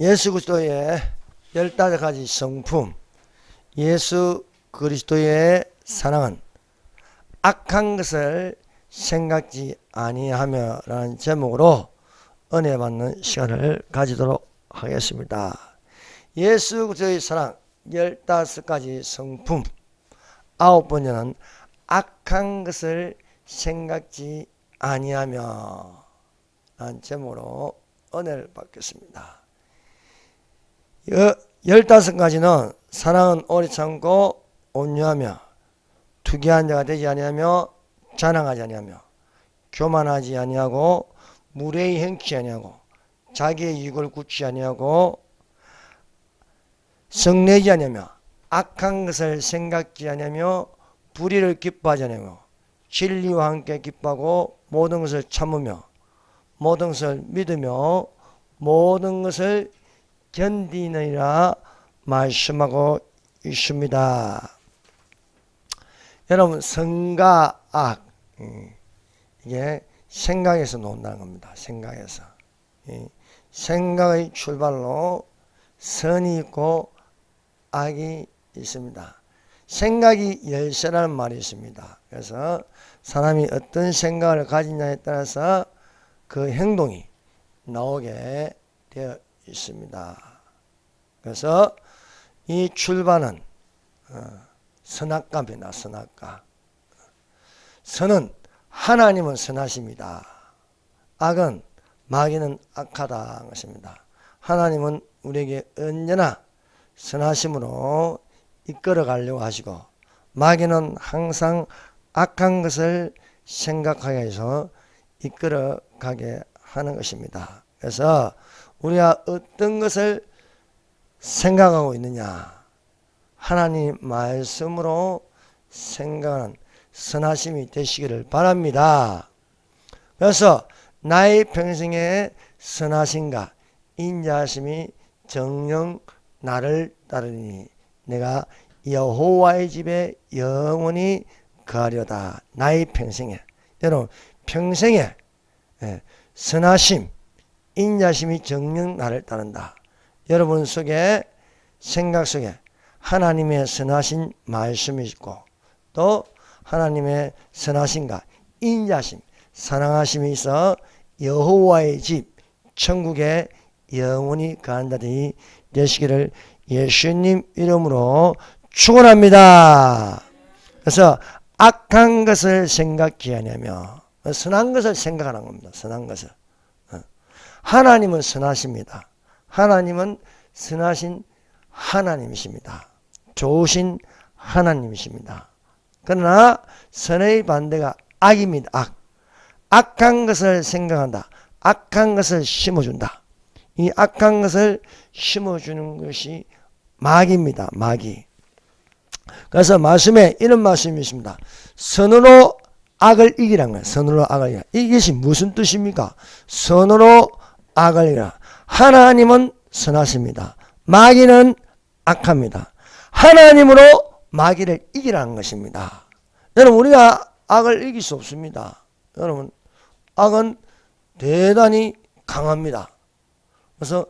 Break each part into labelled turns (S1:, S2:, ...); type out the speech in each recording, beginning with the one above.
S1: 예수 그리스도의 15가지 성품, 예수 그리스도의 사랑은 악한 것을 생각지 아니하며 라는 제목으로 은혜 받는 시간을 가지도록 하겠습니다. 예수 그리스도의 사랑 15가지 성품, 9번째는 악한 것을 생각지 아니하며 라는 제목으로 은혜를 받겠습니다. 15가지는 사랑은 오래 참고 온유하며 투기한 자가 되지 아니하며 자랑하지 아니하며 교만하지 아니하고 무례히 행치 아니하고 자기의 이익을 굳지 아니하고 성내지 아니하며 악한 것을 생각지 아니하며 불의를 기뻐하지 아니하며 진리와 함께 기뻐하고 모든 것을 참으며 모든 것을 믿으며 모든 것을 견디느니라 말씀하고 있습니다. 여러분, 선과 악, 이게 생각에서 나온다는 겁니다. 생각에서. 생각의 출발로 선이 있고 악이 있습니다. 생각이 열쇠라는 말이 있습니다. 그래서 사람이 어떤 생각을 가지냐에 따라서 그 행동이 나오게 되어 있습니다. 그래서 이 출발은 선악과입니다. 선악과. 선은 하나님은 선하십니다. 악은 마귀는 악하다 것입니다. 하나님은 우리에게 언제나 선하심으로 이끌어 가려고 하시고 마귀는 항상 악한 것을 생각하게 해서 이끌어 가게 하는 것입니다. 그래서 우리가 어떤 것을 생각하고 있느냐, 하나님 말씀으로 생각하는 선하심이 되시기를 바랍니다. 그래서 나의 평생에 선하심과 인자하심이 정녕 나를 따르니 내가 여호와의 집에 영원히 거하려다. 나의 평생에, 여러분 평생에 선하심, 인자심이 정녕 나를 따른다. 여러분 속에, 생각 속에 하나님의 선하신 말씀이 있고 또 하나님의 선하심과 인자심, 사랑하심이 있어 여호와의 집, 천국에 영원히 거한다니 되시기를 예수님 이름으로 축원합니다. 그래서 악한 것을 생각지 아니하며 선한 것을 생각하는 겁니다. 선한 것을. 하나님은 선하십니다. 하나님은 선하신 하나님이십니다. 좋으신 하나님이십니다. 그러나 선의 반대가 악입니다. 악. 악한 것을 생각한다. 악한 것을 심어준다. 이 악한 것을 심어주는 것이 마귀입니다. 마귀. 그래서 말씀에 이런 말씀이 있습니다. 선으로 악을 이기라는 거예요. 선으로 악을 이기라. 이것이 무슨 뜻입니까? 선으로 악을 이기라. 하나님은 선하십니다. 마귀는 악합니다. 하나님으로 마귀를 이기라는 것입니다. 여러분, 우리가 악을 이길 수 없습니다. 여러분, 악은 대단히 강합니다. 그래서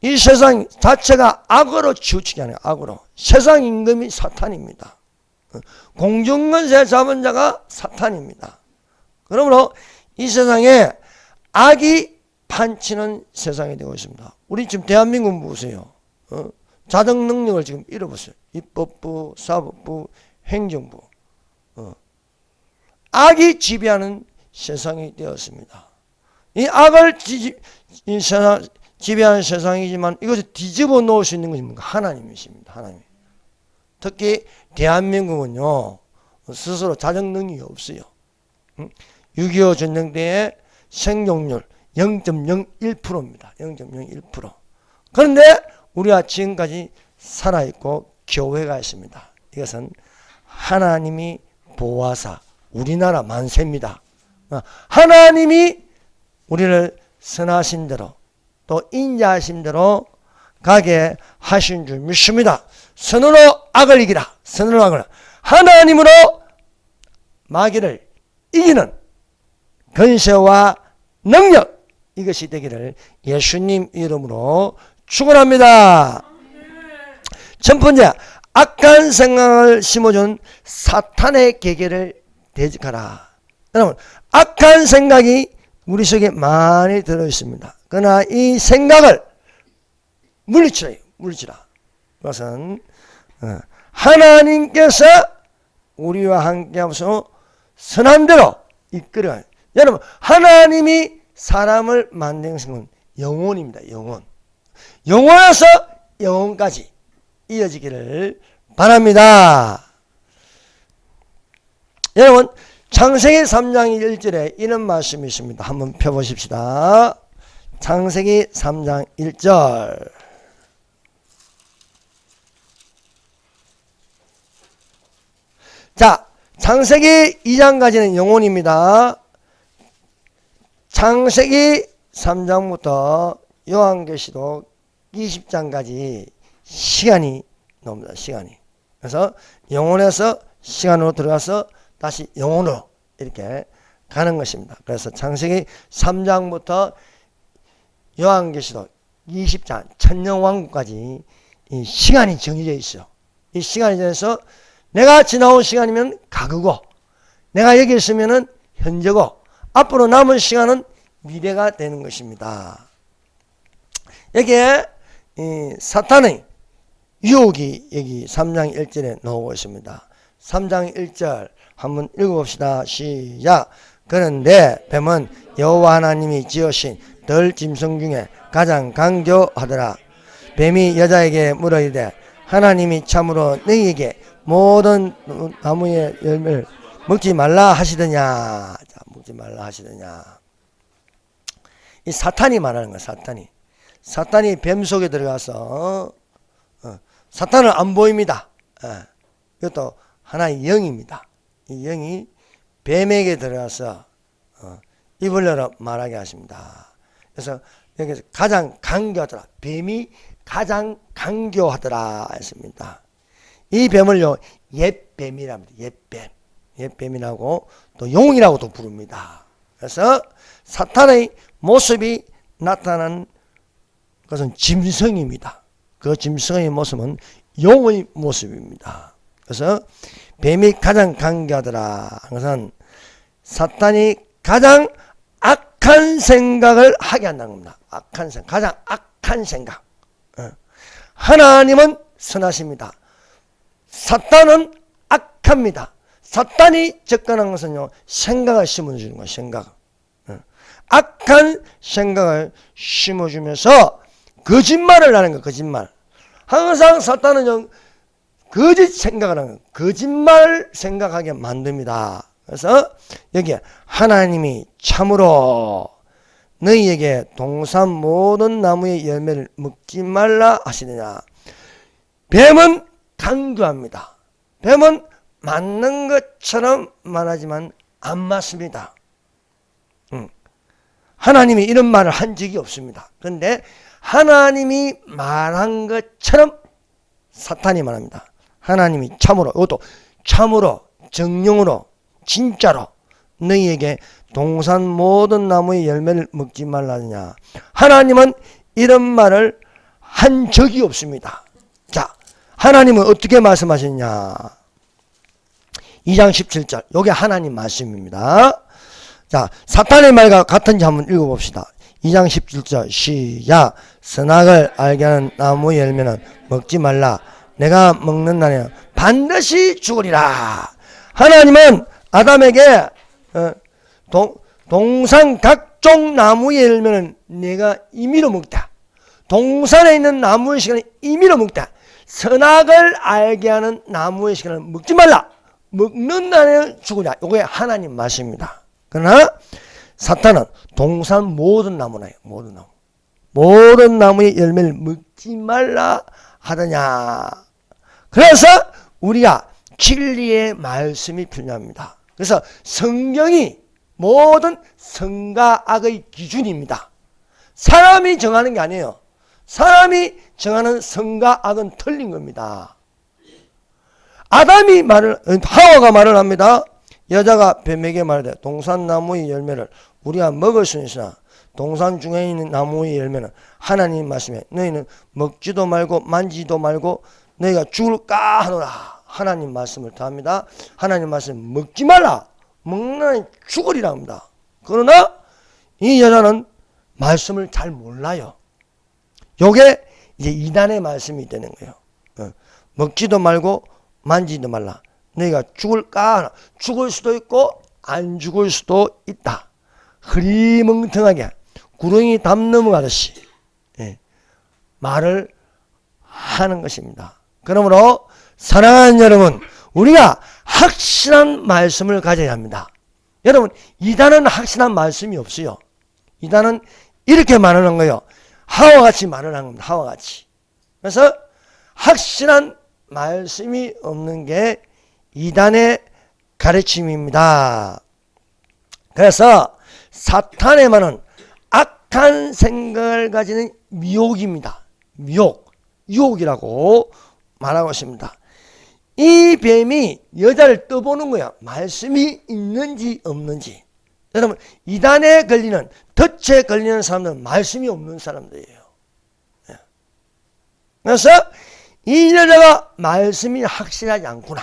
S1: 이 세상 자체가 악으로 치우치게 하네요. 악으로. 세상 임금이 사탄입니다. 공중권세 잡은 자가 사탄입니다. 그러므로 이 세상에 악이 판치는 세상이 되고 있습니다. 우리 지금 대한민국 보세요. 자정 능력을 지금 잃어버렸어요. 입법부, 사법부, 행정부. 악이 지배하는 세상이 되었습니다. 이 악을 지배하는 세상이지만 이것을 뒤집어 놓을 수 있는 것이 뭔가 하나님이십니다. 하나님. 특히 대한민국은요, 스스로 자정 능력이 없어요. 6.25 전쟁 때의 생존율 0.01%입니다. 0.01%. 그런데 우리가 지금까지 살아있고 교회가 있습니다. 이것은 하나님이 보호하사 우리나라 만세입니다. 하나님이 우리를 선하신 대로 또 인자하신 대로 가게 하신 줄 믿습니다. 선으로 악을 이기라. 선으로 악을. 하나님으로 마귀를 이기는 권세와 능력, 이것이 되기를 예수님 이름으로 축원합니다. 첫 번째, 악한 생각을 심어준 사탄의 계계를 대적하라. 여러분, 악한 생각이 우리 속에 많이 들어있습니다. 그러나 이 생각을 물리치라. 그것은 하나님께서 우리와 함께 하셔서 선한 대로 이끌어가요. 여러분, 하나님이 사람을 만든 것은 영혼입니다. 영원에서 영혼까지 이어지기를 바랍니다. 여러분, 창세기 3장 1절에 이런 말씀이 있습니다. 한번 펴보십시다. 창세기 3장 1절. 자, 창세기 2장까지는 영혼입니다. 창세기 3장부터 요한계시록 20장까지 시간이 나옵니다. 시간이. 그래서 영혼에서 시간으로 들어가서 다시 영혼으로 이렇게 가는 것입니다. 그래서 창세기 3장부터 요한계시록 20장 천년왕국까지 이 시간이 정해져 있어요. 이 시간이 정해서 내가 지나온 시간이면 과거고, 내가 여기 있으면 현재고, 앞으로 남은 시간은 미래가 되는 것입니다. 여기에 사탄의 유혹이 여기 3장 1절에 나오고 있습니다. 3장 1절 한번 읽어봅시다. 시작. 그런데 뱀은 여호와 하나님이 지으신 들 짐승 중에 가장 강교하더라. 뱀이 여자에게 물어 이르되 하나님이 참으로 너희에게 모든 나무의 열매를 먹지 말라 하시더냐. 자, 먹지 말라 하시더냐. 이 사탄이 말하는 거야. 사탄이 뱀 속에 들어가서 사탄은 안 보입니다. 이것도 하나의 영입니다. 이 영이 뱀에게 들어가서 입을 열어 말하게 하십니다. 그래서 여기서 가장 강교하더라. 뱀이 가장 강교하더라 했습니다. 이 뱀을요, 옛뱀이랍니다. 옛뱀이라고 또 용이라고도 부릅니다. 그래서 사탄의 모습이 나타난 것은 짐승입니다. 그 짐승의 모습은 용의 모습입니다. 그래서 뱀이 가장 강교하더라. 그것은 사탄이 가장 악한 생각을 하게 한다는 겁니다. 악한 생각, 가장 악한 생각. 하나님은 선하십니다. 사탄은 악합니다. 사탄이 접근한 것은요, 생각을 심어주는 거예요. 생각. 악한 생각을 심어주면서 거짓말을 하는 거예요. 거짓말. 항상 사탄은 거짓 생각을 하는 거예요. 거짓말 생각하게 만듭니다. 그래서 여기에 하나님이 참으로 너희에게 동산 모든 나무의 열매를 먹지 말라 하시느냐. 뱀은 강조합니다. 뱀은 맞는 것처럼 말하지만 안 맞습니다. 하나님이 이런 말을 한 적이 없습니다. 그런데 하나님이 말한 것처럼 사탄이 말합니다. 하나님이 참으로, 이것도 참으로, 정령으로, 진짜로 너희에게 동산 모든 나무의 열매를 먹지 말라느냐. 하나님은 이런 말을 한 적이 없습니다. 자, 하나님은 어떻게 말씀하셨냐. 2장 17절. 이게 하나님 말씀입니다. 자, 사탄의 말과 같은지 한번 읽어봅시다. 2장 17절 시작. 선악을 알게 하는 나무 열매는 먹지 말라. 내가 먹는 날에는 반드시 죽으리라. 하나님은 아담에게 동산 각종 나무의 열매는 내가 임의로 먹다. 동산에 있는 나무의 시간에 임의로 먹다. 선악을 알게 하는 나무의 시간을 먹지 말라. 먹는 날에는 죽으리라. 이게 하나님 말씀입니다. 그러나 사탄은 동산 모든 나무나요. 모든 나무의 열매를 먹지 말라 하더냐. 그래서 우리가 진리의 말씀이 필요합니다. 그래서 성경이 모든 선과 악의 기준입니다. 사람이 정하는 게 아니에요. 사람이 정하는 선과 악은 틀린 겁니다. 하와가 말을 합니다. 여자가 뱀에게 말하되 동산나무의 열매를 우리가 먹을 수 있으나 동산 중에 있는 나무의 열매는 하나님 말씀에 너희는 먹지도 말고 만지도 말고 너희가 죽을까 하노라. 하나님 말씀을 더합니다. 하나님 말씀 먹지 말라. 먹는 죽으리라 합니다. 그러나 이 여자는 말씀을 잘 몰라요. 요게 이제 이단의 말씀이 되는 거예요. 먹지도 말고 만지도 말라. 너희가 죽을까? 죽을 수도 있고 안 죽을 수도 있다. 흐리멍텅하게 구렁이 담 넘어가듯이 말을 하는 것입니다. 그러므로 사랑하는 여러분, 우리가 확실한 말씀을 가져야 합니다. 여러분, 이단은 확실한 말씀이 없어요. 이단은 이렇게 말하는 거예요. 하와 같이 말을 하는 겁니다. 하와 같이. 그래서 확실한 말씀이 없는 게 이단의 가르침입니다. 그래서 사탄의 말은 악한 생각을 가지는 미혹입니다. 미혹, 유혹이라고 말하고 있습니다. 이 뱀이 여자를 떠보는 거야. 말씀이 있는지 없는지. 여러분, 이단에 걸리는, 덫에 걸리는 사람들은 말씀이 없는 사람들이에요. 그래서 이 여자가 말씀이 확실하지 않구나.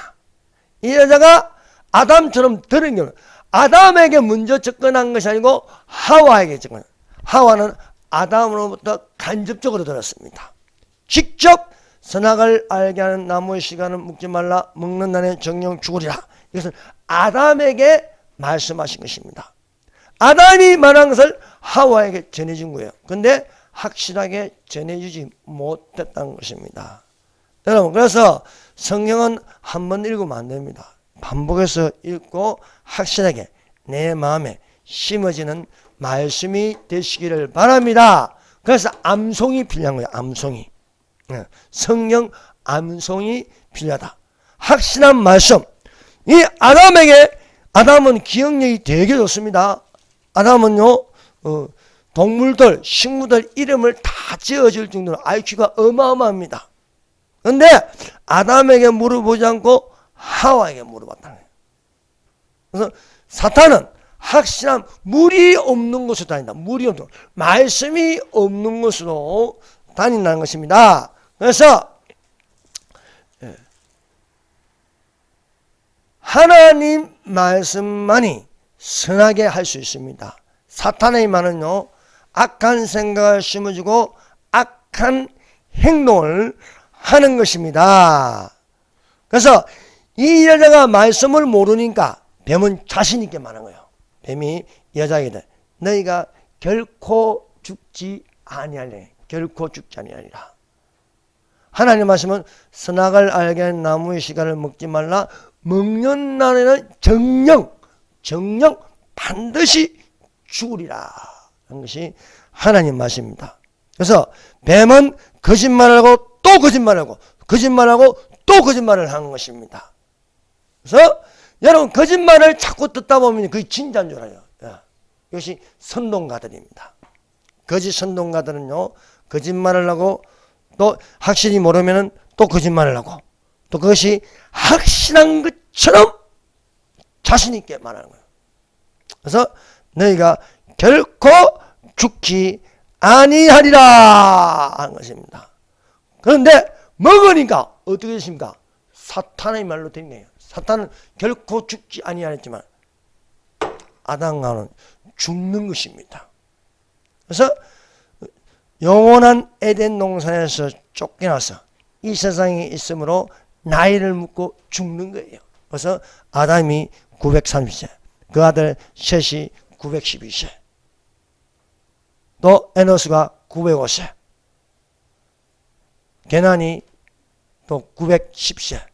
S1: 이 여자가 아담처럼 들은 경우, 아담에게 먼저 접근한 것이 아니고 하와에게 접근. 하와는 아담으로부터 간접적으로 들었습니다. 직접 선악을 알게 하는 나무의 씨가는 먹지 말라. 먹는 날에 정령 죽으리라. 이것은 아담에게 말씀하신 것입니다. 아담이 말한 것을 하와에게 전해준 거예요. 근데 확실하게 전해주지 못했다는 것입니다. 여러분, 그래서 성경은 한 번 읽으면 안 됩니다. 반복해서 읽고 확실하게 내 마음에 심어지는 말씀이 되시기를 바랍니다. 그래서 암송이 필요한 거예요. 암송이. 성경 암송이 필요하다. 확실한 말씀. 이 아담은 기억력이 되게 좋습니다. 아담은요, 동물들, 식물들 이름을 다 지어줄 정도로 IQ가 어마어마합니다. 그런데 아담에게 물어보지 않고 하와에게 물어봤다는 거예요. 그래서 사탄은 확실한 물이 없는 곳으로 다닌다. 물이 없는 곳. 말씀이 없는 곳으로 다닌다는 것입니다. 그래서 하나님 말씀만이 선하게 할 수 있습니다. 사탄의 말은요, 악한 생각을 심어주고 악한 행동을 하는 것입니다. 그래서 이 여자가 말씀을 모르니까 뱀은 자신 있게 말한 거예요. 뱀이 여자에게 너희가 결코 죽지 아니하리라. 결코 죽지 아니하리라. 하나님 말씀은 선악을 알게 하는 나무의 씨가를 먹지 말라. 먹는 날에는 정령 반드시 죽으리라 하는 것이 하나님 말씀입니다. 그래서 뱀은 거짓말하고 또 거짓말하고 거짓말하고 또 거짓말을 하는 것입니다. 그래서 여러분, 거짓말을 자꾸 듣다 보면 그게 진짜인 줄 알아요. 이것이 선동가들입니다. 거짓 선동가들은요, 거짓말을 하고 또 확실히 모르면 또 거짓말을 하고 또 그것이 확실한 것처럼 자신 있게 말하는 거예요. 그래서 너희가 결코 죽지 아니하리라 하는 것입니다. 그런데 먹으니까 어떻게 되십니까? 사탄의 말로 된 거예요. 사탄은 결코 죽지 아니하였지만 아담과는 죽는 것입니다. 그래서 영원한 에덴 동산에서 쫓겨나서 이 세상에 있으므로 나이를 묻고 죽는 거예요. 그래서 아담이 930세, 그 아들 셋이 912세, 또 에노스가 905세, 게난이 또 910세,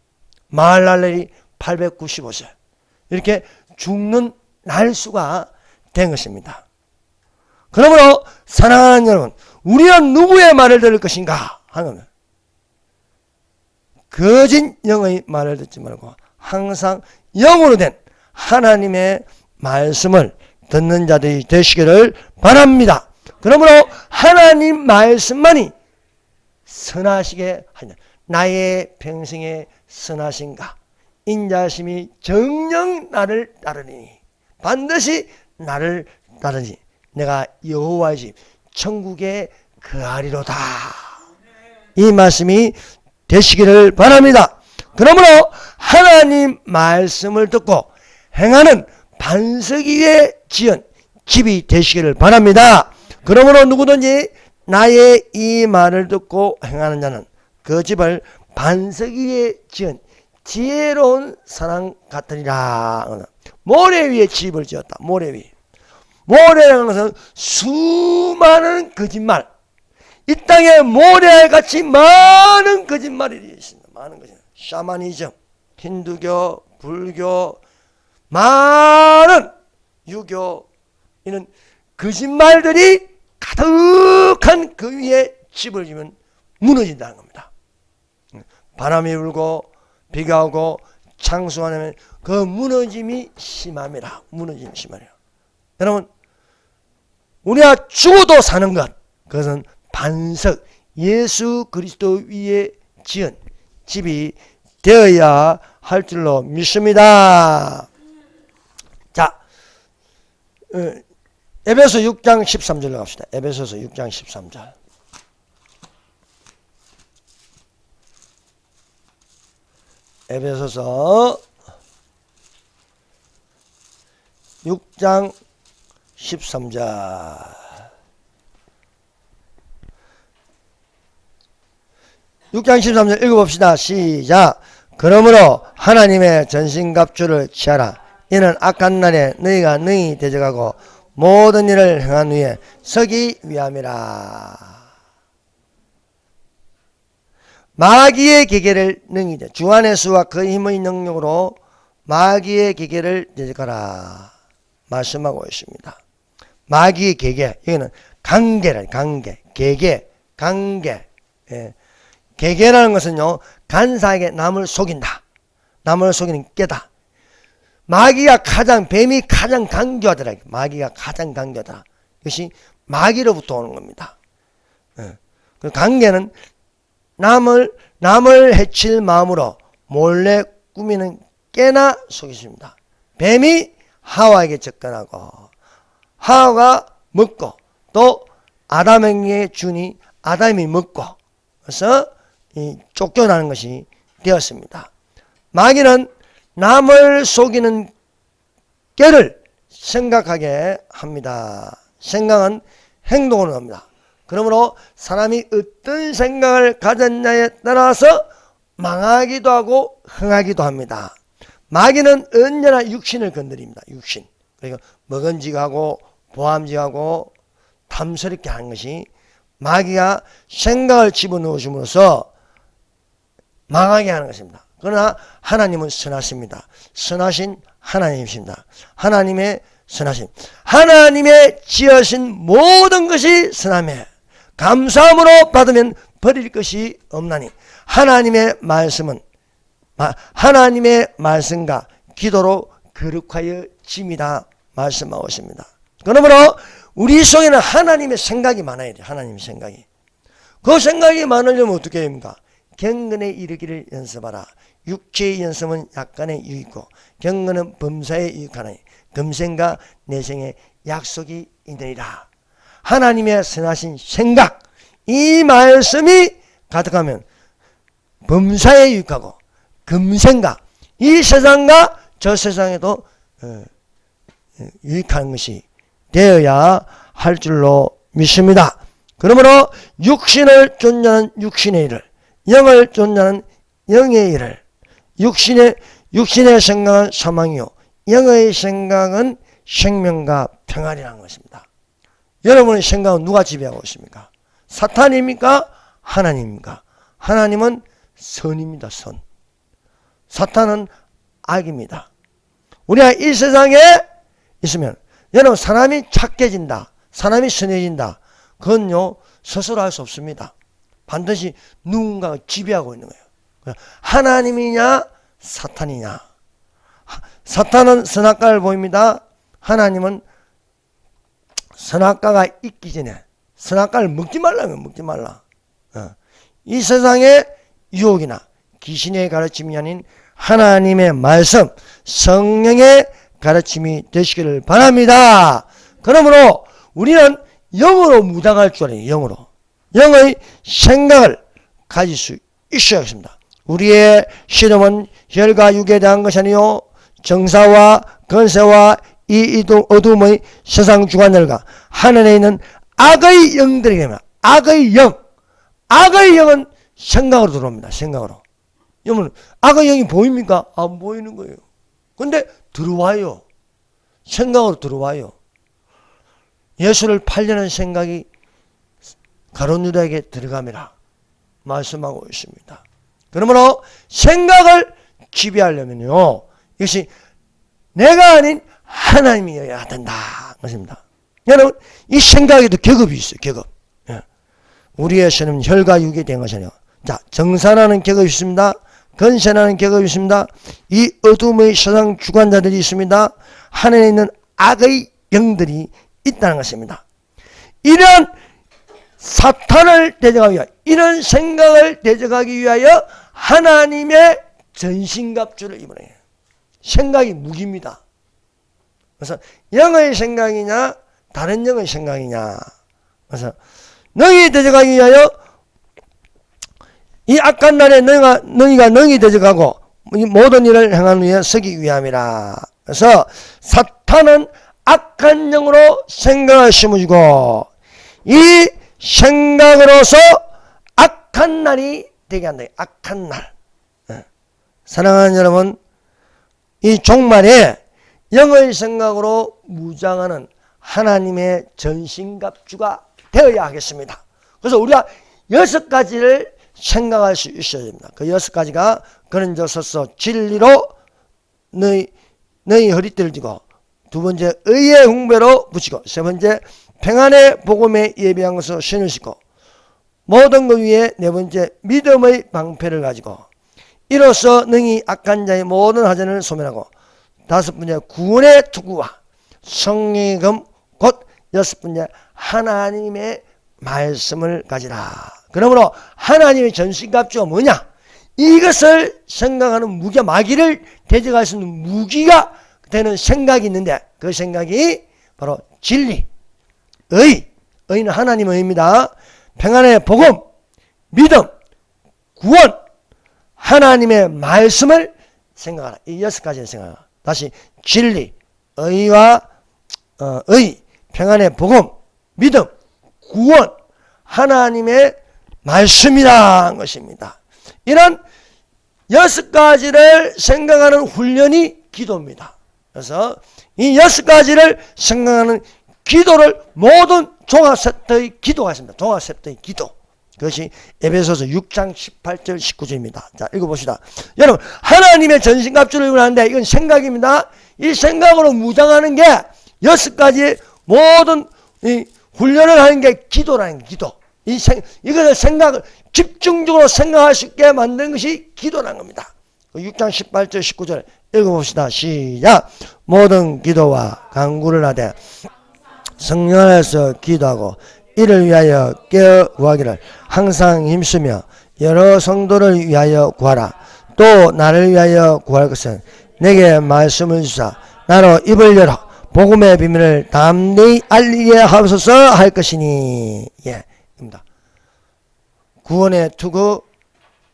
S1: 마할랄렐이 895세, 이렇게 죽는 날수가 된 것입니다. 그러므로 사랑하는 여러분, 우리는 누구의 말을 들을 것인가 하는 거짓 영의 말을 듣지 말고 항상 영으로 된 하나님의 말씀을 듣는 자들이 되시기를 바랍니다. 그러므로 하나님 말씀만이 선하시게 하냐. 나의 평생에 선하신가. 인자심이 정녕 나를 따르니 반드시 나를 따르니 내가 여호와의 집 천국에 거하리로다. 이 말씀이 되시기를 바랍니다. 그러므로 하나님 말씀을 듣고 행하는 반석 위에 지은 집이 되시기를 바랍니다. 그러므로 누구든지 나의 이 말을 듣고 행하는 자는 그 집을 반석 위에 지은 지혜로운 사람 같으리라. 모래 위에 집을 지었다. 모래 위에. 모래라는 것은 수많은 거짓말, 이 땅에 모래같이 많은 거짓말이 있습니다. 많은 거짓말. 샤머니즘, 힌두교, 불교, 많은 유교, 이런 거짓말들이 가득한 그 위에 집을 지면 무너진다는 겁니다. 바람이 불고 비가 오고 창수가 나면 그 무너짐이 심합니다. 무너짐이 심해요. 여러분, 우리가 죽어도 사는 것, 그것은 반석, 예수 그리스도 위에 지은 집이 되어야 할 줄로 믿습니다. 자, 에베소 6장 13절로 갑시다. 에베소서 6장 13절. 에베소서 6장 13절. 6장 13절 읽어봅시다. 시작. 그러므로 하나님의 전신갑주를 취하라. 이는 악한 날에 너희가 능히 대적하고 모든 일을 행한 후에 서기 위함이라. 마귀의 계계를 능히 주 안의 수와 그 힘의 능력으로 마귀의 계계를 대적하라 말씀하고 있습니다. 마귀의 계계, 이거는 관계를, 계계, 관계. 예. 계계라는 것은요, 간사하게 남을 속인다. 남을 속이는 깨다. 뱀이 가장 강교하더라. 마귀가 가장 강교하더라. 이것이 마귀로부터 오는 겁니다. 예. 그 관계는 남을 해칠 마음으로 몰래 꾸미는 깨나 속이십니다. 뱀이 하와에게 접근하고 하와가 먹고 또 아담에게 주니 아담이 먹고 그래서 쫓겨나는 것이 되었습니다. 마귀는 남을 속이는 깨를 생각하게 합니다. 생각은 행동으로 합니다. 그러므로 사람이 어떤 생각을 가졌냐에 따라서 망하기도 하고 흥하기도 합니다. 마귀는 언제나 육신을 건드립니다. 육신. 그리고 먹은직하고 보암직하고 탐스럽게 하는 것이 마귀가 생각을 집어넣으심으로써 망하게 하는 것입니다. 그러나 하나님은 선하십니다. 선하신 하나님이십니다. 하나님의 선하심. 하나님의 지으신 모든 것이 선함에 감사함으로 받으면 버릴 것이 없나니 하나님의 말씀은 하나님의 말씀과 기도로 거룩하여 짐이다 말씀하고 있습니다. 그러므로 우리 속에는 하나님의 생각이 많아야 돼요. 하나님의 생각이. 그 생각이 많으려면 어떻게 합니까? 경건에 이르기를 연습하라. 육체의 연습은 약간의 유익고 경건은 범사에 유익하나니 금생과 내생에 약속이 있느니라. 하나님의 선하신 생각, 이 말씀이 가득하면 범사에 유익하고 금생과 이 세상과 저 세상에도 유익한 것이 되어야 할 줄로 믿습니다. 그러므로 육신을 존재하는 육신의 일을, 영을 존재하는 영의 일을, 육신의 생각은 사망이요 영의 생각은 생명과 평안이라는 것입니다. 여러분의 생각은 누가 지배하고 있습니까? 사탄입니까? 하나님입니까? 하나님은 선입니다. 선. 사탄은 악입니다. 우리가 이 세상에 있으면 여러분 사람이 착해진다. 사람이 선해진다. 그건요 스스로 할 수 없습니다. 반드시 누군가가 지배하고 있는 거예요. 하나님이냐 사탄이냐. 사탄은 선악과를 보입니다. 하나님은 선악과가 있기 전에 선악과를 먹지 말라면 먹지 말라. 이 세상의 유혹이나 귀신의 가르침이 아닌 하나님의 말씀, 성령의 가르침이 되시기를 바랍니다. 그러므로 우리는 영으로 무장할 줄 알아요. 영으로. 영의 생각을 가질 수 있어야겠습니다. 우리의 시름은 혈과 육에 대한 것이 아니요 정사와 건세와 이 어둠의 세상 주관들과 하늘에 있는 악의 영들에게만. 악의 영. 악의 영은 생각으로 들어옵니다. 생각으로. 여러분, 악의 영이 보입니까? 안 보이는 거예요. 근데 들어와요. 생각으로 들어와요. 예수를 팔려는 생각이 가룟 유다에게 들어가미라 말씀하고 있습니다. 그러므로 생각을 지배하려면요, 이것이 내가 아닌 하나님이어야 된다 것입니다. 여러분, 이 생각에도 격업이 있어요. 격업. 우리에서는 혈과 육이 된 것이 아니에요. 자, 정사라는 격업이 있습니다. 건세라는 격업이 있습니다. 이 어둠의 세상 주관자들이 있습니다. 하늘에 있는 악의 영들이 있다는 것입니다. 이런 사탄을 대적하기 위하여, 이런 생각을 대적하기 위하여 하나님의 전신갑주를 입으라. 생각이 무기입니다. 그래서 영의 생각이냐 다른 영의 생각이냐. 그래서 너희 대적하기 위하여 이 악한 날에 너희가 너희 대적하고 모든 일을 행한 후에 서기 위함이라. 그래서 사탄은 악한 영으로 생각을 심어주고 이 생각으로서 악한 날이 되게 한다. 악한 날. 사랑하는 여러분, 이 종말에 영의 생각으로 무장하는 하나님의 전신갑주가 되어야 하겠습니다. 그래서 우리가 6가지를 생각할 수 있어야 됩니다. 그 6가지가 그런저서서 진리로 너희 허리띠를 쥐고, 두 번째 의의 훈배로 붙이고, 세 번째 평안의 복음에 예비한 것을 신을 신고, 모든 것 위에 네 번째 믿음의 방패를 가지고, 이로써 능히 악한 자의 모든 하전을 소멸하고, 다섯 번째 구원의 투구와 성령의 곧 여섯 번째 하나님의 말씀을 가지라. 그러므로 하나님의 전신갑주가 뭐냐? 이것을 생각하는 무기가, 마귀를 대적할 수 있는 무기가 되는 생각이 있는데, 그 생각이 바로 진리, 의는 하나님의 의입니다. 평안의 복음, 믿음, 구원, 하나님의 말씀을 생각하라. 이 6가지를 생각하라. 다시 진리, 의와 의, 평안의 복음, 믿음, 구원, 하나님의 말씀이라는 것입니다. 이런 6가지를 생각하는 훈련이 기도입니다. 그래서 이 6가지를 생각하는 기도를 모든 종합세트의 기도가 있습니다. 종합세트의 기도. 그것이 에베소서 6장 18절 19절입니다. 자, 읽어봅시다. 여러분, 하나님의 전신갑주를 입으라는데 이건 생각입니다. 이 생각으로 무장하는 게 6가지 모든 이 훈련을 하는 게 기도라는 게 기도. 이것을 생각을 집중적으로 생각할 수 있게 만드는 것이 기도라는 겁니다. 6장 18절 19절 읽어봅시다. 시작. 모든 기도와 간구를 하되 성령 안에서 기도하고 이를 위하여 깨어 구하기를 항상 힘쓰며 여러 성도를 위하여 구하라. 또 나를 위하여 구할 것은 내게 말씀을 주사 나로 입을 열어 복음의 비밀을 담대히 알리게 하소서 할 것이니. 예, 입니다. 구원의 투구,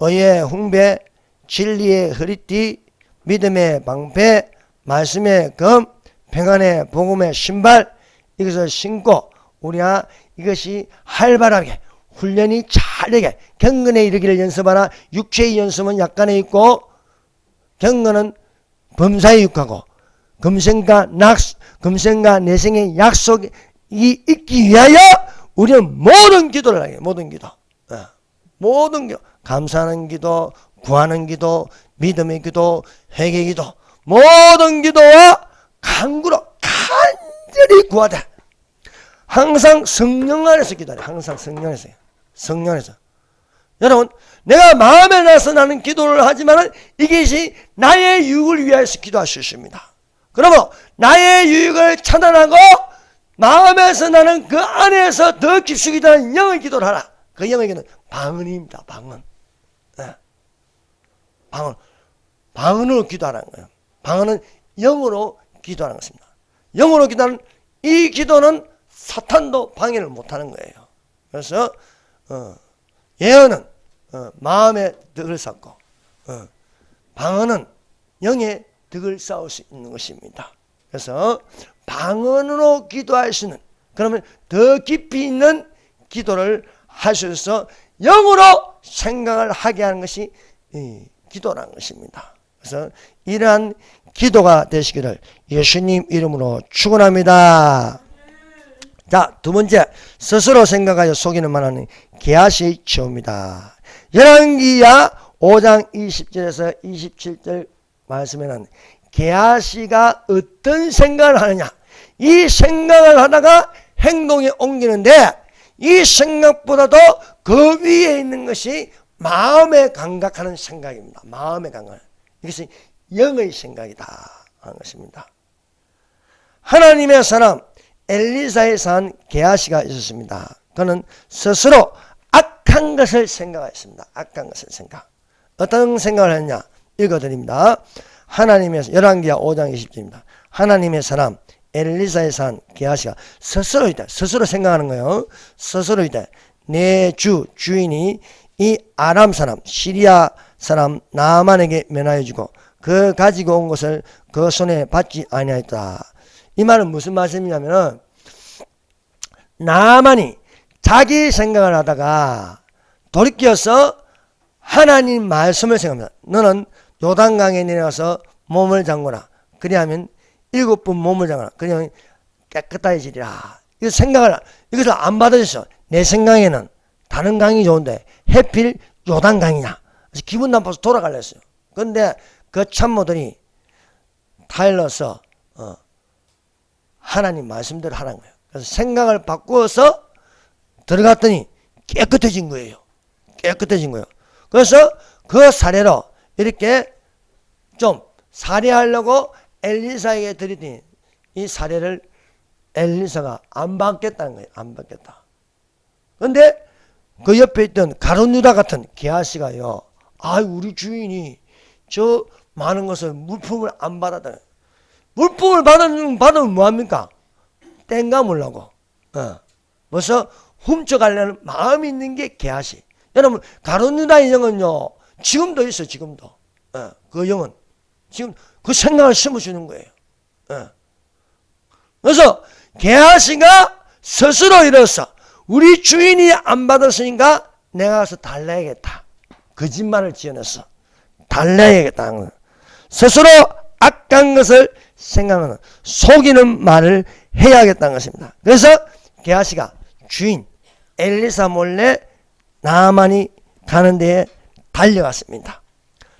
S1: 의의 훈배, 진리의 허리띠, 믿음의 방패, 말씀의 검, 평안의 복음의 신발, 이것을 신고 우리가 이것이 활발하게 훈련이 잘되게 경건에 이르기를 연습하라. 육체의 연습은 약간에 있고 경건은 범사에 육하고 금생과 내생의 약속이 있기 위하여 우리는 모든 기도를 하게. 모든 기도, 모든 기도, 감사하는 기도, 구하는 기도, 믿음의 기도, 회개의 기도, 모든 기도와 간구로 간절히 구하되 항상 성령 안에서 기도하래. 항상 성령 안에서. 성령 안에서. 여러분, 내가 마음에 나서 나는 기도를 하지만 이것이 나의 유익을 위하여서 기도할 수 있습니다. 그러므로 나의 유익을 차단하고 마음에서 나는 그 안에서 더 깊숙이 다는 영의 기도를 하라. 그 영의 기도는 방언입니다. 방언. 네. 방언으로 기도하라는 거예요. 방언은 영으로 기도하는 것입니다. 영으로 기도하는 이 기도는 사탄도 방해를 못하는 거예요. 그래서 예언은 마음의 덕을 쌓고 방언은 영의 덕을 쌓을 수 있는 것입니다. 그래서 방언으로 기도할 수 있는, 그러면 더 깊이 있는 기도를 할 수 있어서 영으로 생각을 하게 하는 것이 기도라는 것입니다. 그래서 이러한 기도가 되시기를 예수님 이름으로 축원합니다. 자, 두 번째, 스스로 생각하여 속이는 말하는 게하시의 죄입니다. 열왕기야 5장 20절에서 27절 말씀에는 게하시가 어떤 생각을 하느냐, 이 생각을 하다가 행동에 옮기는데 이 생각보다도 그 위에 있는 것이 마음에 감각하는 생각입니다. 마음의 감각. 이것이 영의 생각이다 하는 것입니다. 하나님의 사람 엘리사의 산 게하시가 있었습니다. 그는 스스로 악한 것을 생각했습니다. 악한 것을 생각. 어떤 생각을 했냐? 읽어드립니다. 하나님의 열왕기야 5장 20절입니다. 하나님의 사람 엘리사의 산 게하시가 스스로 이다. 스스로 생각하는 거예요. 스스로 이다. 내 주인이 이 아람 사람 시리아 사람 나아만에게 면하여 주고 그 가지고 온 것을 그 손에 받지 아니하였다. 이 말은 무슨 말씀이냐면은 나아만이 자기 생각을 하다가 돌이켜서 하나님 말씀을 생각합니다. 너는 요단강에 내려가서 몸을 잠그라. 그리하면 7번 몸을 잠그라. 그러면 깨끗해지리라. 이거 생각을, 이것을 안 받아줬어. 내 생각에는 다른 강이 좋은데 해필 요단강이냐. 그래서 기분 나빠서 돌아가려 했어요. 그런데 그 참모들이 타일러서 하나님 말씀대로 하라는 거예요. 그래서 생각을 바꾸어서 들어갔더니 깨끗해진 거예요. 깨끗해진 거예요. 그래서 그 사례로 이렇게 좀 살해하려고 엘리사에게 드리더니 이 사례를 엘리사가 안 받겠다는 거예요. 안 받겠다. 그런데 그 옆에 있던 가룟유다 같은 게하시가요. 아, 우리 주인이 저 많은 것을 물품을 안 받았다. 물품을 받으면 뭐합니까? 땡가물라고. 벌써 훔쳐가려는 마음이 있는 게 게하시. 여러분, 가룟유다의 영은요, 지금도 있어요, 지금도. 그 영은. 지금 그 생각을 심어주는 거예요. 그래서 게하시가 스스로 이뤄서 우리 주인이 안 받았으니까 내가 가서 달래야겠다. 거짓말을 지어냈어. 달래야겠다는 거예요. 스스로 악한 것을 생각하는 속이는 말을 해야겠다는 것입니다. 그래서 게하시가 주인 엘리사 몰래 나아만이 가는 데에 달려갔습니다.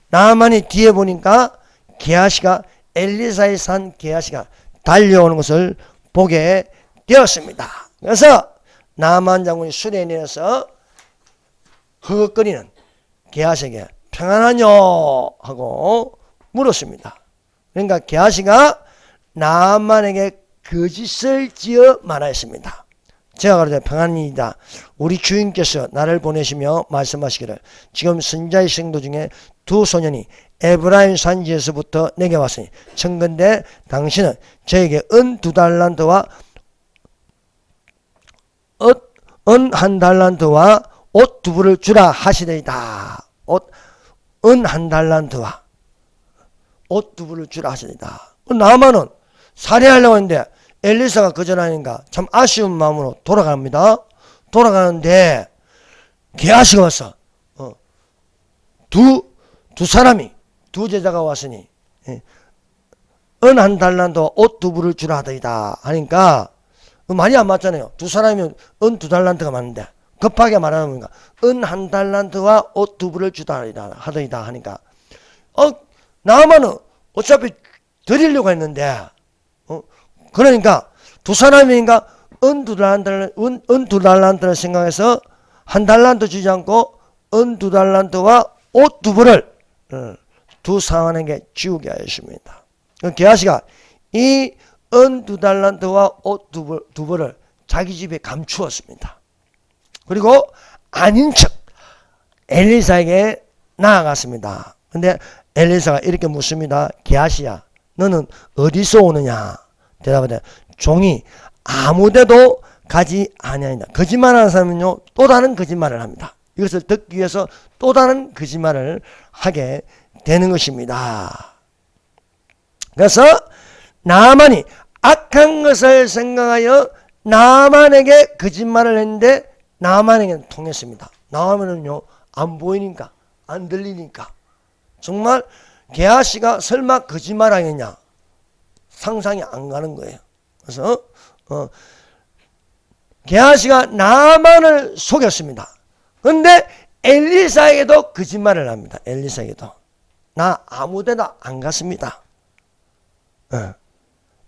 S1: 나아만이 뒤에 보니까 게하시가 엘리사의 산 게하시가 달려오는 것을 보게 되었습니다. 그래서 나아만 장군이 수레에 내려서 허걱거리는 게하시에게 평안하뇨 하고 물었습니다. 그러니까 게하시가 나아만에게 거짓을 지어 말하였습니다. 제가 가로되 평안이다. 우리 주인께서 나를 보내시며 말씀하시기를 지금 선자의 생도 중에 두 소년이 에브라임 산지에서부터 내게 왔으니 청건대 당신은 저에게 은 2달란트와 은 1달란트와 옷 2벌을 주라 하시되이다. 은 1달란트와 옷 2벌을 주라 하시되이다. 나아만은 살해하려고 했는데 엘리사가 거절하니까 참 아쉬운 마음으로 돌아갑니다. 돌아가는데 게하시가 왔어. 두 사람이 두 제자가 왔으니 은 1달란트와 옷 2벌을 주라 하더이다 하니까 말이 안 맞잖아요. 두 사람이면 은 2달란트가 맞는데 급하게 말하는 거니까 은 1달란트와 옷 2벌을 주라 하더이다 하니까 나아만은 어차피 드리려고 했는데 그러니까 두 사람이니까 은 2달란트를 생각해서 1달란트 주지 않고 은 2달란트와 옷 2벌을 두 상원에게 지우게 하였습니다. 게하시가 이 은 2달란트와 옷 2벌을 자기 집에 감추었습니다. 그리고 아닌 척 엘리사에게 나아갔습니다. 근데 엘리사가 이렇게 묻습니다. 게하시야, 너는 어디서 오느냐? 대답하되 종이 아무데도 가지 아니하니라. 거짓말하는 사람은요 또 다른 거짓말을 합니다. 이것을 듣기 위해서 또 다른 거짓말을 하게 되는 것입니다. 그래서 나만이 악한 것을 생각하여 나만에게 거짓말을 했는데 나만에게는 통했습니다. 나만은요 안 보이니까 안 들리니까 정말 게하시가 설마 거짓말하겠냐 상상이 안 가는 거예요. 그래서 게하시가 나만을 속였습니다. 그런데 엘리사에게도 거짓말을 합니다. 엘리사에게도 나 아무데나 안 갔습니다.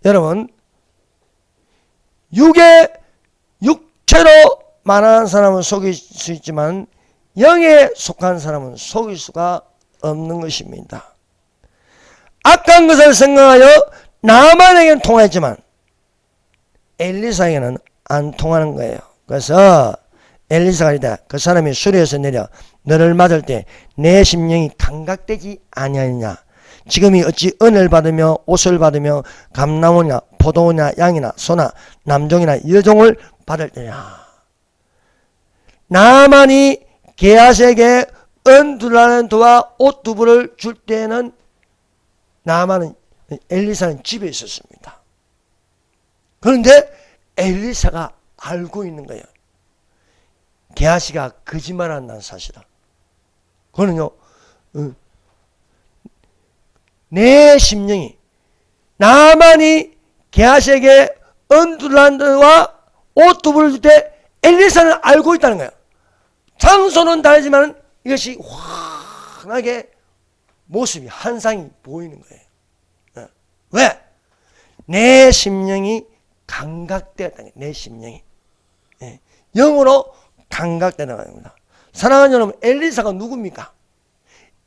S1: 여러분 육체로 말하는 사람은 속일 수 있지만 영에 속한 사람은 속일 수가 없는 것입니다. 악한 것을 생각하여 나만에게는 통하였지만 엘리사에게는 안 통하는 거예요. 그래서 엘리사가 이르되 그 사람이 수리에서 내려 너를 맞을 때 내 심령이 감각되지 아니하느냐. 지금이 어찌 은혜를 받으며 옷을 받으며 감나무냐 포도냐 양이나 소나 남종이나 여종을 받을 때냐. 나만이 게하시에게 은두라는 두와 옷 두 부를 줄 때는 나만은 엘리사는 집에 있었습니다. 그런데 엘리사가 알고 있는 거예요. 게하시가 거짓말한다는 사실을. 그거는요 내 심령이 나만이 게하시에게 은두란드와 옷 두 부를 줄 때 엘리사는 알고 있다는 거예요. 장소는 다르지만 이것이 환하게 모습이 한상이 보이는 거예요. 왜? 내 심령이 감각되었다는 거예요. 내 심령이 영으로 감각되는 겁니다. 사랑하는 여러분, 엘리사가 누굽니까?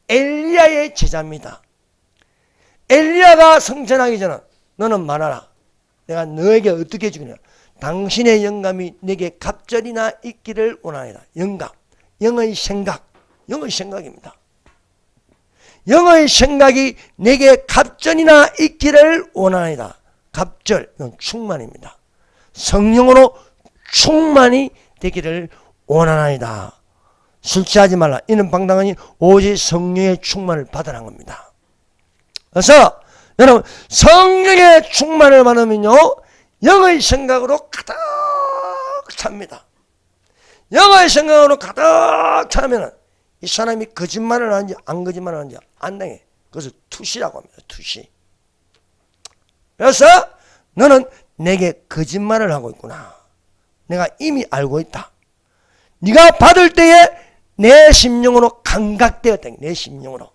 S1: 엘리야의 제자입니다. 엘리야가 성천하기 전에 너는 말하라. 내가 너에게 어떻게 주겠냐. 당신의 영감이 내게 갑절이나 있기를 원하노라. 영감, 영의 생각, 영의 생각입니다. 영의 생각이 내게 갑절이나 있기를 원하노라. 갑절, 이건 충만입니다. 성령으로 충만이 되기를 원하나이다. 술 취하지 말라. 이는 방당하니 오직 성령의 충만을 받으라는 겁니다. 그래서 여러분 성령의 충만을 받으면요 영의 생각으로 가득 찹니다. 영의 생각으로 가득 차면 이 사람이 거짓말을 하는지 안 거짓말을 하는지 안 당해. 그것을 투시라고 합니다. 투시. 그래서 너는 내게 거짓말을 하고 있구나. 내가 이미 알고 있다. 네가 받을 때에 내 심령으로 감각되었다. 내 심령으로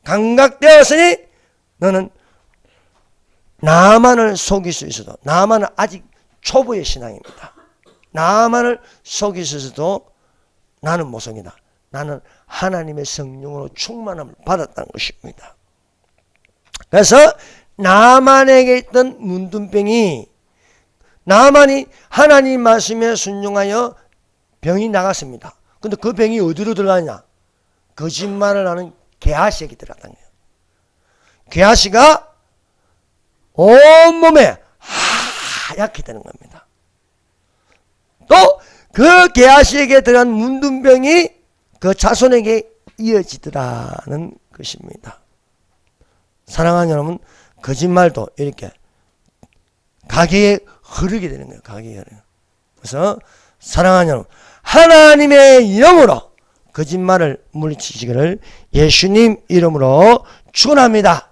S1: 감각되었으니 너는 나만을 속일 수 있어도, 나만은 아직 초보의 신앙입니다. 나만을 속일 수 있어도 나는 못 속이다. 나는 하나님의 성령으로 충만함을 받았다는 것입니다. 그래서 나만에게 있던 문둥병이, 나만이 하나님 말씀에 순종하여 병이 나갔습니다. 근데 그 병이 어디로 들어가냐? 거짓말을 하는 게하시에게 들어갔다는 거예요. 게하시가 온몸에 하얗게 되는 겁니다. 또 그 게하시에게 들어간 문둥병이 그 자손에게 이어지더라는 것입니다. 사랑하는 여러분, 거짓말도 이렇게 가게에 흐르게 되는 거예요. 가게에 흐르는. 그래서 사랑하는 여러분, 하나님의 영으로 거짓말을 물리치시기를 예수님 이름으로 축원합니다.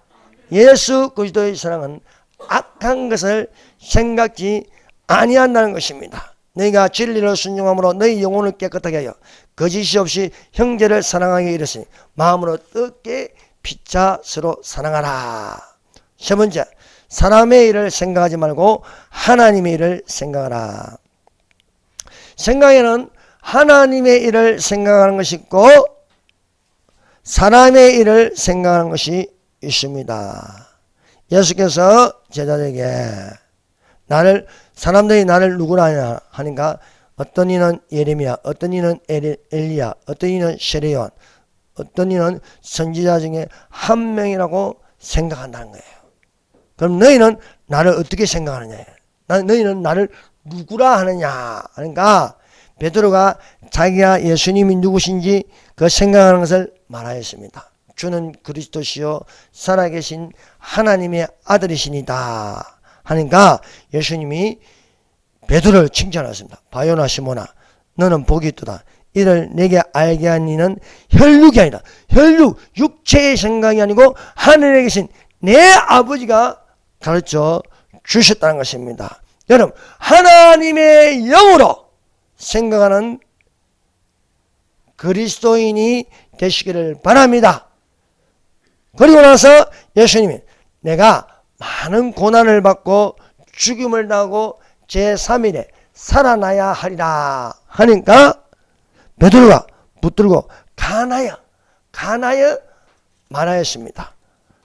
S1: 예수 그리스도의 사랑은 악한 것을 생각지 아니한다는 것입니다. 너희가 진리를 순종함으로 너희 영혼을 깨끗하게 하여 거짓이 없이 형제를 사랑하게 이르으니 마음으로 뜻게 피차 서로 사랑하라. 세 번째, 사람의 일을 생각하지 말고 하나님의 일을 생각하라. 생각에는 하나님의 일을 생각하는 것이 있고 사람의 일을 생각하는 것이 있습니다. 예수께서 제자들에게 사람들이 나를 누구라 하니까 어떤 이는 예레미야, 어떤 이는 엘리야, 어떤 이는 세례요한, 어떤 이는 선지자 중에 한 명이라고 생각한다는 거예요. 그럼 너희는 나를 어떻게 생각하느냐? 너희는 나를 누구라 하느냐 하니까 베드로가 자기가 예수님이 누구신지 그 생각하는 것을 말하였습니다. 주는 그리스도시요 살아계신 하나님의 아들이시니다 하니까 예수님이 베드로를 칭찬하셨습니다. 바요나 시모나 너는 복이 있도다. 이를 내게 알게 한 이는 혈육이 아니다. 혈육, 육체의 생각이 아니고 하늘에 계신 내 아버지가 가르쳐 주셨다는 것입니다. 여러분, 하나님의 영으로 생각하는 그리스도인이 되시기를 바랍니다. 그리고 나서 예수님이 내가 많은 고난을 받고 죽임을 당하고 제3일에 살아나야 하리라 하니까 베드로가 붙들고 가나여 말하였습니다.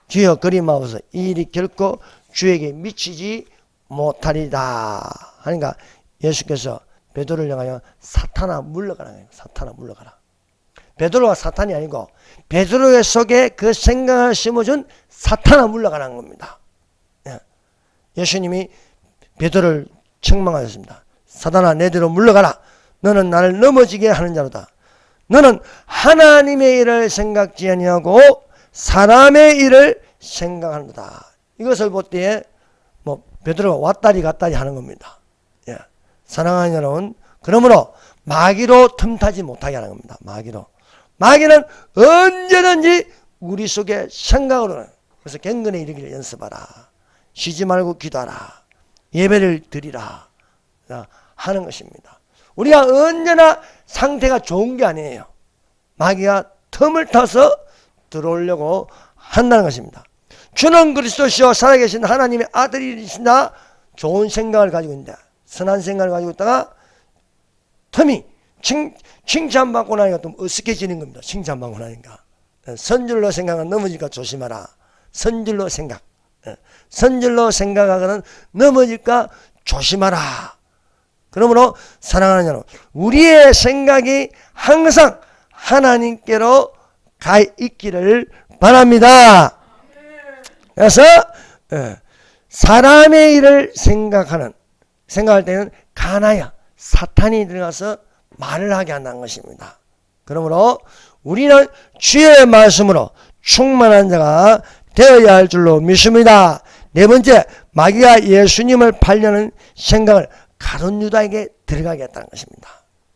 S1: 주여 그리 마옵소서 이 일이 결코 주에게 미치지 못하리다 하니까 예수께서 베드로를 향하여 사탄아 물러가라. 사탄아 물러가라. 베드로가 사탄이 아니고 베드로의 속에 그 생각을 심어준 사탄아 물러가라는 겁니다. 예수님이 베드로를 책망하셨습니다. 사탄아 내대로 물러가라. 너는 나를 넘어지게 하는 자로다. 너는 하나님의 일을 생각지 아니하고 사람의 일을 생각하는다. 이것을 볼 때에 베드로가 왔다리 갔다리 하는 겁니다. 사랑하는 여러분, 그러므로 마귀로 틈타지 못하게 하는 겁니다. 마귀는 언제든지 우리 속에 생각으로는, 그래서 경건에 이르기를 연습하라. 쉬지 말고 기도하라. 예배를 드리라 하는 것입니다. 우리가 언제나 상태가 좋은 게 아니에요. 마귀가 틈을 타서 들어오려고 한다는 것입니다. 주는 그리스도시요 살아계신 하나님의 아들이시나 좋은 생각을 가지고 있는데, 선한 생각을 가지고 있다가 틈이 칭찬받고 나니까 좀 어색해지는 겁니다. 칭찬받고 나니까. 선줄로 생각은 넘어질까 조심하라. 선줄로 생각하거는 넘어질까 조심하라. 그러므로 사랑하는 여러분, 우리의 생각이 항상 하나님께로 가 있기를 바랍니다. 그래서 사람의 일을 생각할 때는 가나야 사탄이 들어가서 말을 하게 한다는 것입니다. 그러므로 우리는 주의 말씀으로 충만한 자가 되어야 할 줄로 믿습니다. 네 번째, 마귀가 예수님을 팔려는 생각을 가룟 유다에게 들어가게 했다는 것입니다.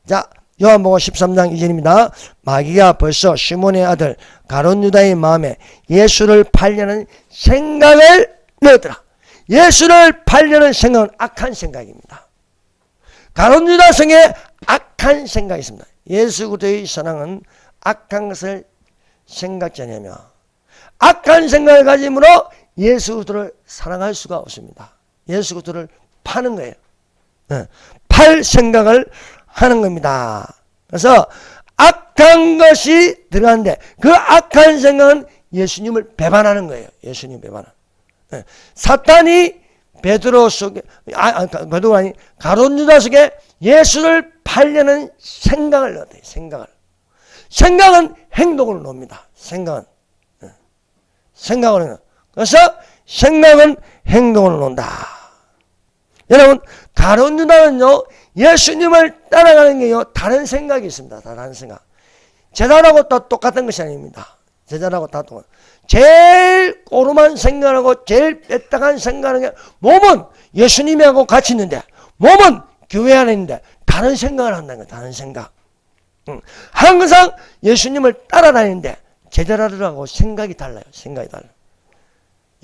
S1: 자, 요한복음 13장 2절입니다. 마귀가 벌써 시몬의 아들 가룟 유다의 마음에 예수를 팔려는 생각을 넣었더라. 예수를 팔려는 생각은 악한 생각입니다. 가룟 유다 성에 악한 생각이 있습니다. 예수 그리스도의 사랑은 악한 것을 생각지 않으며 악한 생각을 가짐으로 예수 그리스도를 사랑할 수가 없습니다. 예수 그리스도를 파는 거예요. 팔 생각을 하는 겁니다. 그래서 악한 것이 들어가는데 그 악한 생각은 예수님을 배반하는 거예요. 예수님 배반하는. 사탄이 베드로 속에 베드로가 아니 가룟 유다 속에 예수를 팔려는 생각을 넣어요. 생각은 행동으로 놓습니다. 생각을 그래서 생각은 행동으로 놓는다. 여러분, 가룟 유다는요 예수님을 따라가는 게요 다른 생각이 있습니다. 다른 생각. 제자라고 다 똑같은 것이 아닙니다. 제자라고 다 똑같은. 제일 꼬름한 생각하고 제일 뺐다간 생각하는 게 몸은 예수님하고 같이 있는데 몸은 교회 안에 있는데 다른 생각을 한다는 거예요. 다른 생각. 항상 예수님을 따라다니는데 제자들하고 생각이 달라요.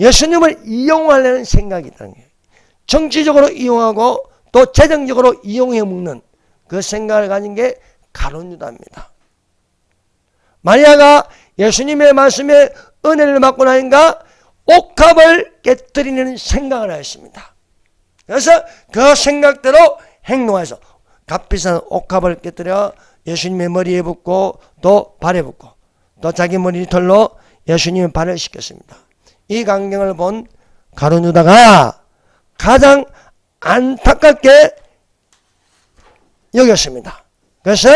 S1: 예수님을 이용하려는 생각이 있다는 거예요. 정치적으로 이용하고 또 재정적으로 이용해 먹는 그 생각을 가진 게 가룟 유다입니다. 마리아가 예수님의 말씀에 은혜를 받고 나니까 옥합을 깨뜨리는 생각을 하였습니다. 그래서 그 생각대로 행동해서 값비싼 옥합을 깨뜨려 예수님의 머리에 붓고 또 발에 붓고 또 자기 머리털로 예수님의 발을 씻겼습니다. 이 광경을 본 가룟 유다가 가장 안타깝게 여겼습니다. 그래서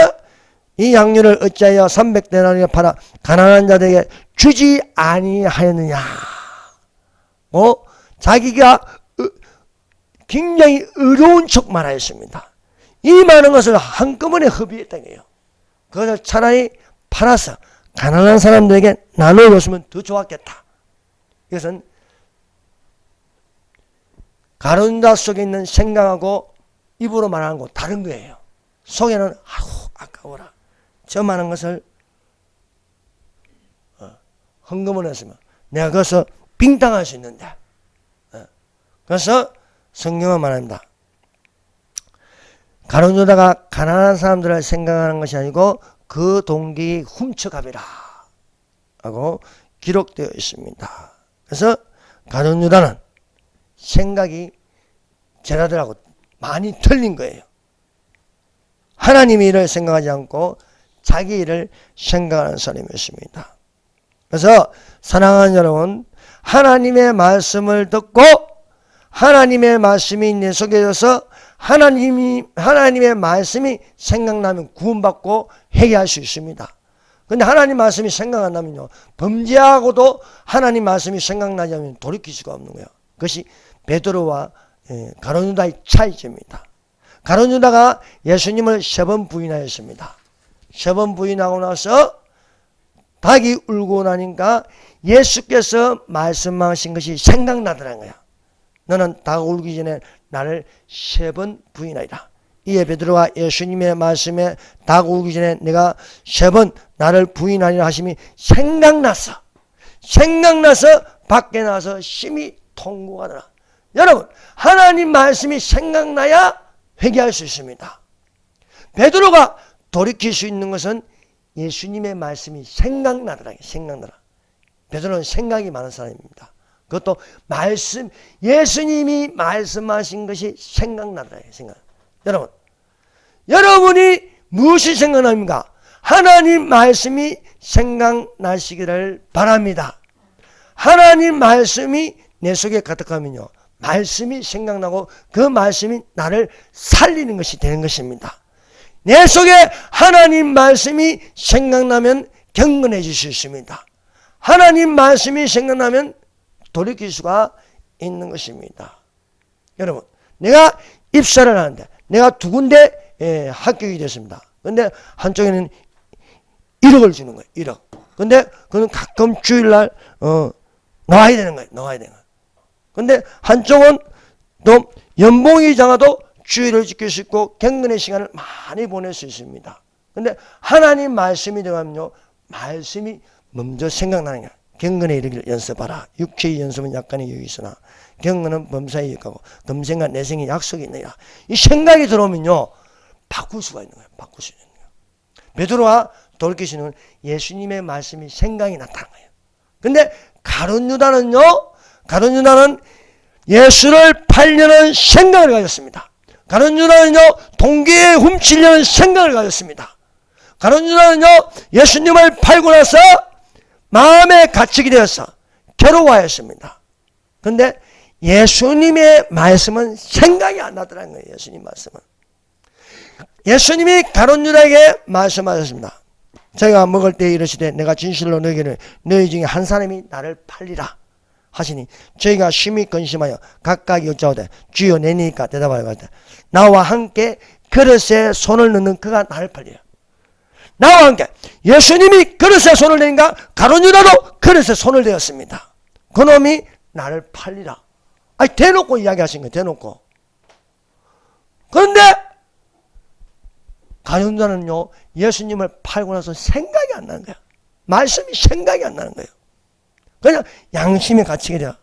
S1: 이 양류를 어찌하여 300데나리에 팔아 가난한 자들에게 주지 아니하였느냐. 자기가 굉장히 어려운 척 말하였습니다. 이 많은 것을 한꺼번에 허비했다는 거예요. 그것을 차라리 팔아서 가난한 사람들에게 나눠줬으면 더 좋았겠다. 이것은 가룟유다 속에 있는 생각하고 입으로 말하는 거 다른 거예요. 속에는 아우 아까워라. 저 많은 것을 헌금을 했으면 내가 거기서 빙당할 수 있는데. 그래서 성경은 말합니다. 가룟유다가 가난한 사람들을 생각하는 것이 아니고 그 동기 훔쳐가비라 하고 기록되어 있습니다. 그래서 가룟유다는 생각이 제자들하고 많이 틀린 거예요. 하나님의 일을 생각하지 않고 자기 일을 생각하는 사람이었습니다. 그래서 사랑하는 여러분, 하나님의 말씀을 듣고 하나님의 말씀이 내 속에 있어서 하나님의 말씀이 생각나면 구원받고 회개할 수 있습니다. 근데 하나님 말씀이 생각 안 나면요, 범죄하고도 하나님 말씀이 생각나지 않으면 돌이킬 수가 없는 거예요. 그것이 베드로와 가룟유다의 차이점입니다. 가룟유다가 예수님을 3번 부인하였습니다. 3번 부인하고 나서 닭이 울고 나니까 예수께서 말씀하신 것이 생각나더라는 거야. 너는 닭 울기 전에 나를 3번 부인하리라. 이에 베드로가 예수님의 말씀에 닭 울기 전에 내가 3번 나를 부인하리라 하심이 생각나서 밖에 나서 심히 통곡하더라. 여러분, 하나님 말씀이 생각나야 회개할 수 있습니다. 베드로가 돌이킬 수 있는 것은 예수님의 말씀이 생각나더라. 베드로는 생각이 많은 사람입니다. 그것도 예수님이 말씀하신 것이 생각나더라. 여러분, 여러분이 무엇이 생각납니까? 하나님 말씀이 생각나시기를 바랍니다. 하나님 말씀이 내 속에 가득하면요, 말씀이 생각나고 그 말씀이 나를 살리는 것이 되는 것입니다. 내 속에 하나님 말씀이 생각나면 경건해질 수 있습니다. 하나님 말씀이 생각나면 돌이킬 수가 있는 것입니다. 여러분, 내가 입사를 하는데 내가 2군데 합격이 됐습니다. 근데 한쪽에는 1억을 주는 거예요. 1억. 근데 그는 가끔 주일날 나와야 되는 거예요. 근데 한쪽은 또 연봉이 작아도 주의를 지킬 수 있고 경건의 시간을 많이 보낼 수 있습니다. 근데 하나님 말씀이 들어가면요, 말씀이 먼저 생각나는 거야. 경건에 이르기를 연습하라. 육체의 연습은 약간의 유익이 있으나 경건은 범사에 유익하고 금생과 내생의 약속이 있느니라. 이 생각이 들어오면요, 바꿀 수가 있는 거예요. 베드로가 돌이키시는 예수님의 말씀이 생각이 났다는 거예요. 근데 가룟유다는 예수를 팔려는 생각을 가졌습니다. 가룟유다는요, 동기에 훔치려는 생각을 가졌습니다. 가룟유다는요, 예수님을 팔고 나서 마음에 갇히게 되어서 괴로워하였습니다. 그런데 예수님의 말씀은 생각이 안 나더라는 거예요. 예수님 말씀은. 예수님이 가룟유다에게 말씀하셨습니다. 저희가 먹을 때 이르시되 내가 진실로 너희에게 너희 중에 한 사람이 나를 팔리라 하시니 저희가 심히 근심하여 각각 여짜오되 주여 내니까 대답하여 가되 나와 함께 그릇에 손을 넣는 그가 나를 팔리라. 나와 함께 예수님이 그릇에 손을 내니까 가룟유다도 그릇에 손을 대었습니다. 그놈이 나를 팔리라. 아니, 대놓고 이야기하신 거예요. 대놓고. 그런데 가룟유다는요, 예수님을 팔고 나서 생각이 안 나는 거야. 말씀이 생각이 안 나는 거예요. 그냥 양심에 갇히게 돼요.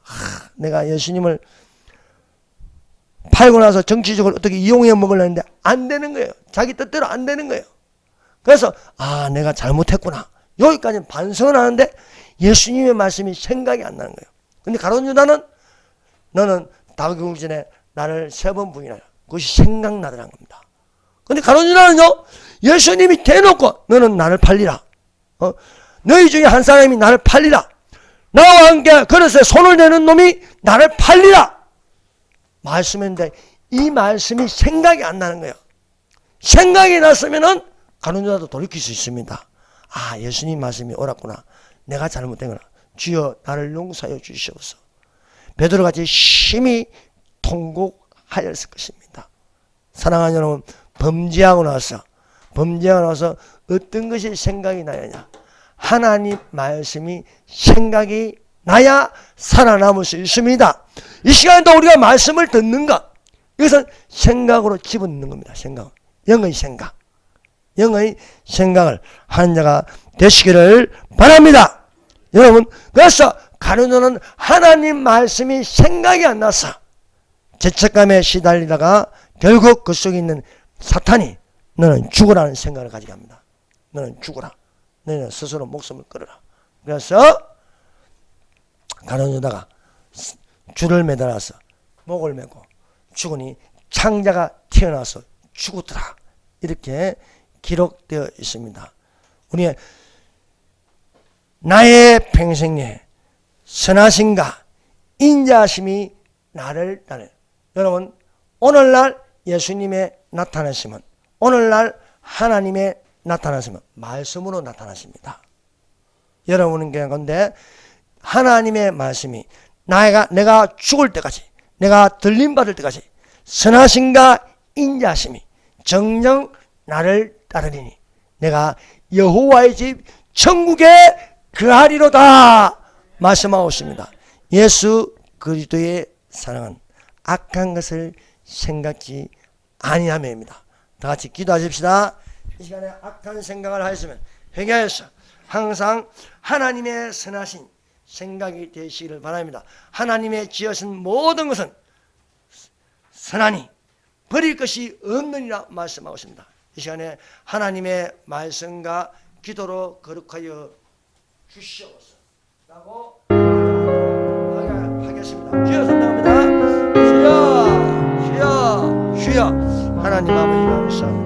S1: 내가 예수님을 팔고 나서 정치적으로 어떻게 이용해 먹으려는데 안 되는 거예요. 자기 뜻대로 안 되는 거예요. 그래서 내가 잘못했구나. 여기까지는 반성을 하는데 예수님의 말씀이 생각이 안 나는 거예요. 근데 가룟유다는 너는 닭이 울기 전에 나를 3번 부인하라. 그것이 생각나더란 겁니다. 근데 가룟유다는요, 예수님이 대놓고 너는 나를 팔리라. 너희 중에 한 사람이 나를 팔리라. 나와 함께 그릇에 손을 대는 놈이 나를 팔리라. 말씀인데 이 말씀이 생각이 안 나는 거예요. 생각이 났으면은 가룟유다도 돌이킬 수 있습니다. 예수님 말씀이 옳았구나. 내가 잘못된 거나. 주여 나를 용서하여 주시옵소서. 베드로같이 심히 통곡 하였을 것입니다. 사랑하는 여러분, 범죄하고 나서 어떤 것이 생각이 나느냐? 하나님 말씀이 생각이 나야 살아남을 수 있습니다. 이 시간에도 우리가 말씀을 듣는가? 이것은 생각으로 집어넣는 겁니다. 생각. 영의 생각. 영의 생각을 하는 자가 되시기를 바랍니다. 여러분, 그래서 가룟유다는 하나님 말씀이 생각이 안 나서 죄책감에 시달리다가 결국 그 속에 있는 사탄이 너는 죽으라는 생각을 가지게 합니다. 너는 죽으라. 너는 스스로 목숨을 끊어라. 그래서 가룟유다가 줄을 매달아서 목을 메고 죽으니 창자가 튀어나와서 죽었더라. 이렇게 기록되어 있습니다. 우리의 나의 평생에 선하신가 인자하심이 나를 따르. 여러분, 오늘날 예수님의 나타나심은, 오늘날 하나님의 나타나심은 말씀으로 나타나십니다. 여러분은 그런데 하나님의 말씀이 내가 죽을 때까지, 내가 들림받을 때까지 선하신가 인자하심이 정녕 나를 따르리니 내가 여호와의 집 천국에 그하리로다 말씀하고 있습니다. 예수 그리스도의 사랑은 악한 것을 생각지 아니함입니다. 다 같이 기도하십시다. 이 시간에 악한 생각을 하였으면 회개하여서 항상 하나님의 선하신 생각이 되시기를 바랍니다. 하나님의 지으신 모든 것은 선하니 버릴 것이 없느니라 말씀하고 있습니다. 이 시간에 하나님의 말씀과 기도로 거룩하여 주시옵소서 라고 하겠습니다. 주여 선포합니다. 주여 주여 주여. 하나님 아버지 감사합니다.